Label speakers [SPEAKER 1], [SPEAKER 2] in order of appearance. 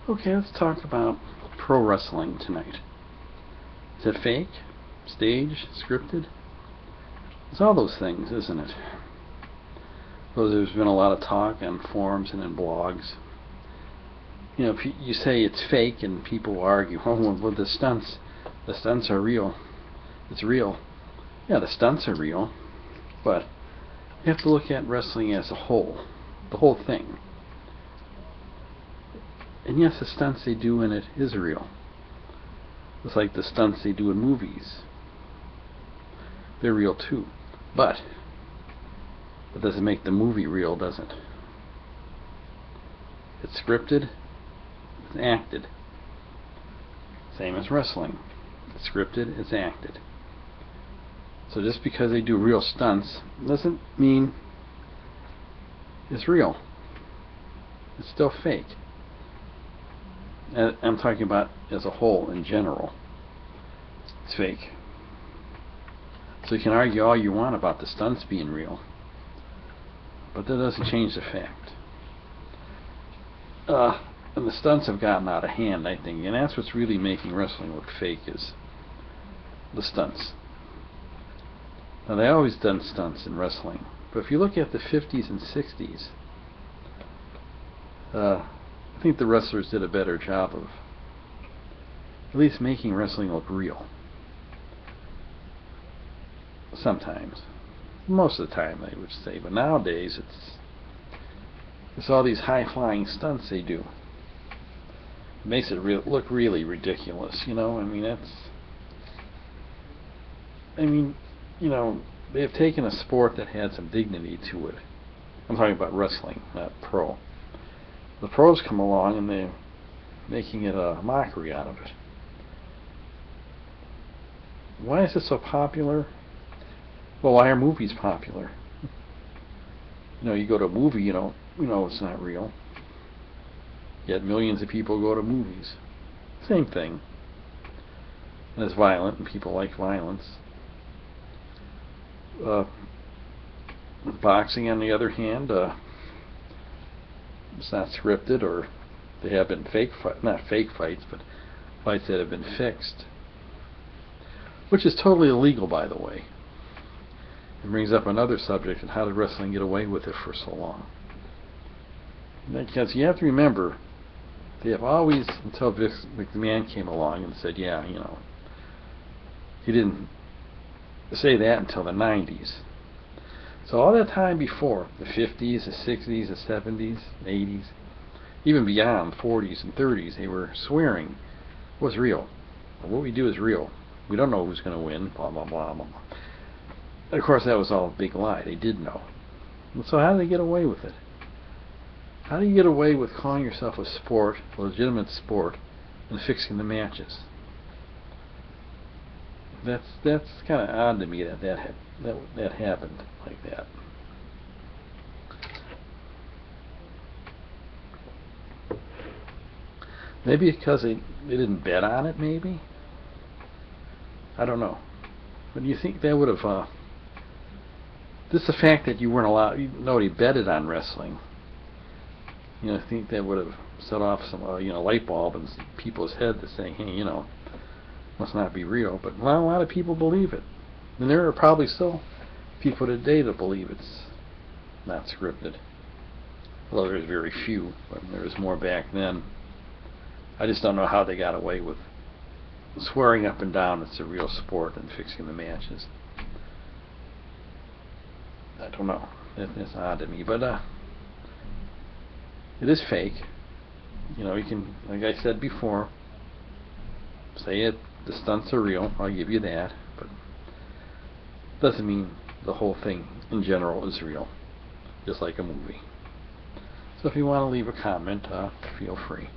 [SPEAKER 1] Okay, let's talk about pro wrestling tonight. Is it fake? Staged? Scripted? It's all those things, isn't it? Well, there's been a lot of talk on forums and in blogs. You know, if you say it's fake and people argue, oh, well, the stunts are real. It's real. Yeah, the stunts are real, but you have to look at wrestling as a whole, the whole thing. And yes, the stunts they do in it is real. It's like the stunts they do in movies. They're real too. But it doesn't make the movie real, does it? It's scripted, it's acted. Same as wrestling. It's scripted, it's acted. So just because they do real stunts doesn't mean it's real. It's still fake. I'm talking about as a whole, in general. It's fake. So you can argue all you want about the stunts being real, but that doesn't change the fact. And the stunts have gotten out of hand, I think, and that's what's really making wrestling look fake, is the stunts. Now, they always done stunts in wrestling, but if you look at the 50s and 60s, I think the wrestlers did a better job of at least making wrestling look real. Sometimes. Most of the time, I would say. But nowadays, it's all these high-flying stunts they do. It makes it look really ridiculous, you know? You know, they have taken a sport that had some dignity to it. I'm talking about wrestling, not pro. The pros come along and they're making it a mockery out of it. Why is it so popular? Well, why are movies popular? You know, you go to a movie, you know it's not real. Yet millions of people go to movies. Same thing. And it's violent, and people like violence. Boxing, on the other hand, it's not scripted, or they have been not fake fights, but fights that have been fixed. Which is totally illegal, by the way. It brings up another subject, and how did wrestling get away with it for so long? Because you have to remember, they have always, until Vince McMahon came along and said, yeah, you know, he didn't say that until the 90s. So all that time before, the 50s, the 60s, the 70s, 80s, even beyond, 40s and 30s, they were swearing it was real. What we do is real. We don't know who's going to win, blah, blah, blah, blah. And of course, that was all a big lie. They did know. And so how do they get away with it? How do you get away with calling yourself a sport, a legitimate sport, and fixing the matches? That's kind of odd to me that happened like that. Maybe because they didn't bet on it, maybe? I don't know. But do you think that would have... just the fact that you weren't allowed... nobody betted on wrestling. You know, I think that would have set off some light bulb in people's head to say, hey, you know, must not be real. But a lot of people believe it. And there are probably still people today that believe it's not scripted. Although there's very few, but there was more back then. I just don't know how they got away with swearing up and down it's a real sport and fixing the matches. I don't know. It's odd to me, but it is fake. You know, you can, like I said before, say the stunts are real. I'll give you that, but it doesn't mean the whole thing in general is real, just like a movie. So if you want to leave a comment, feel free.